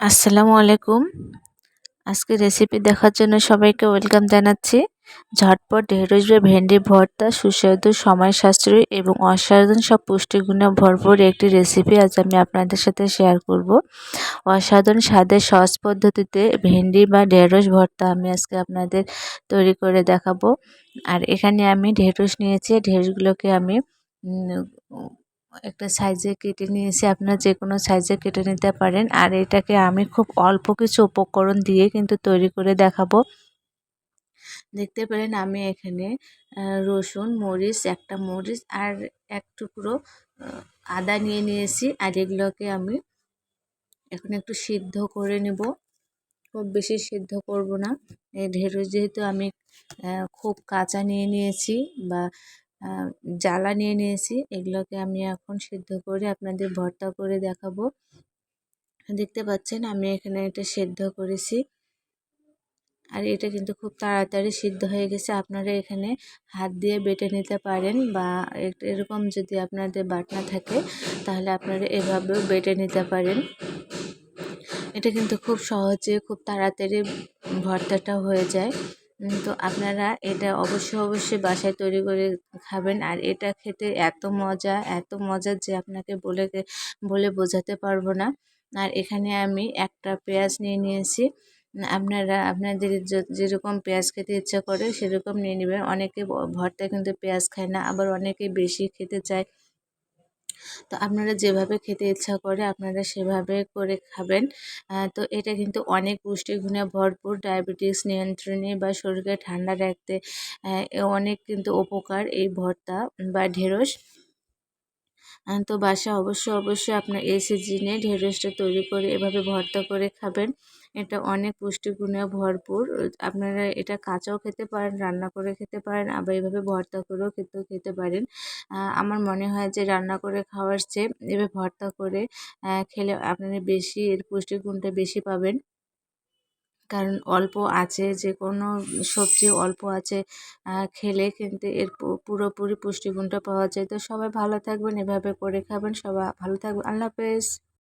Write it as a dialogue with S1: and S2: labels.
S1: আসসালামু আলাইকুম। আজকে রেসিপি দেখার জন্য সবাইকে ওয়েলকাম জানাচ্ছি। ঝটপট ঢেঁড়স বা ভেন্ডি ভর্তা সুস্বাদু, সময় সাশ্রয়ী এবং অসাধারণ সব পুষ্টিগুণে ভরপুর একটি রেসিপি আজ আমি আপনাদের সাথে শেয়ার করব। অসাধারণ স্বাদের সহজ পদ্ধতিতে ভেন্ডি বা ঢেঁড়স ভর্তা আমি আজকে আপনাদের তৈরি করে দেখাবো। আর এখানে আমি ঢেঁড়স নিয়েছি। ঢেঁড়সগুলোকে আমি একটা সাইজে কেটে নিয়েছি। আপনারা যে কোনো সাইজে কেটে নিতে পারেন। আর এটাকে আমি খুব অল্প কিছু উপকরণ দিয়ে কিন্তু তৈরি করে দেখাবো। দেখতে পেলেন আমি এখানে রসুন, মরিচ, একটা মরিচ আর এক টুকরো আদা নিয়ে নিয়েছি। আর এগুলোকে আমি এখন একটু সিদ্ধ করে নেব। খুব বেশি সিদ্ধ করব না। এই ঢেঁড়স যেহেতু আমি খুব কাঁচা নিয়ে নিয়েছি বা জ্বালা নিয়ে নিয়েছি, এগুলোকে আমি এখন সিদ্ধ করে আপনাদের ভর্তা করে দেখাবো। দেখতে পাচ্ছেন আমি এখানে এটা সিদ্ধ করেছি। আর এটা কিন্তু খুব তাড়াতাড়ি সিদ্ধ হয়ে গেছে। আপনারা এখানে হাত দিয়ে বেটে নিতে পারেন বা এরকম যদি আপনাদের বাটনা থাকে তাহলে আপনারা এভাবেও বেটে নিতে পারেন। এটা কিন্তু খুব সহজে খুব তাড়াতাড়ি ভর্তাটা হয়ে যায়। তো আপনারা এটা অবশ্যই বাসায় তৈরি করে খাবেন। আর এটা খেতে এত মজা যে আপনাকে বলে বোঝাতে পারবো না। আর এখানে আমি একটা পেঁয়াজ নিয়ে নিয়েছি। আপনারা আপনাদের যেরকম পেঁয়াজ খেতে ইচ্ছা করে সেরকম নিয়ে নেবেন। অনেকে ভর্তায় কিন্তু পেঁয়াজ খায় না, আবার অনেকে বেশি খেতে চায়। তো আপনারা যেভাবে খেতে ইচ্ছা করে আপনারা সেভাবে করে খাবেন। তো এটা কিন্তু অনেক পুষ্টিগুণে ভরপুর। ডায়াবেটিস নিয়ন্ত্রণে বা শরীরকে ঠান্ডা রাখতে অনেক কিন্তু উপকার এই ভর্তা বা ঢেঁড়স। তো বাসায় অবশ্যই আপনার এই সিজনে ঢেঁড়সটা তৈরি করে এভাবে ভর্তা করে খাবেন। এটা অনেক পুষ্টিগুণে ভরপুর। আপনারা এটা কাঁচাও খেতে পারেন, রান্না করে খেতে পারেন, আবার এভাবে ভর্তা করেও খেতে পারেন। আমার মনে হয় যে রান্না করে খাওয়ার চেয়ে এভাবে ভর্তা করে খেলে আপনারা বেশি এর পুষ্টিগুণটা বেশি পাবেন। কারণ অল্প আছে, যে কোনো সবজি অল্প আছে খেলে কিন্তু এর পুরোপুরি পুষ্টিগুণটা পাওয়া যায়। তো সবাই ভালো থাকবেন, এভাবে করে খাবেন। সবাই ভালো থাকবেন। আল্লাহ হাফেজ।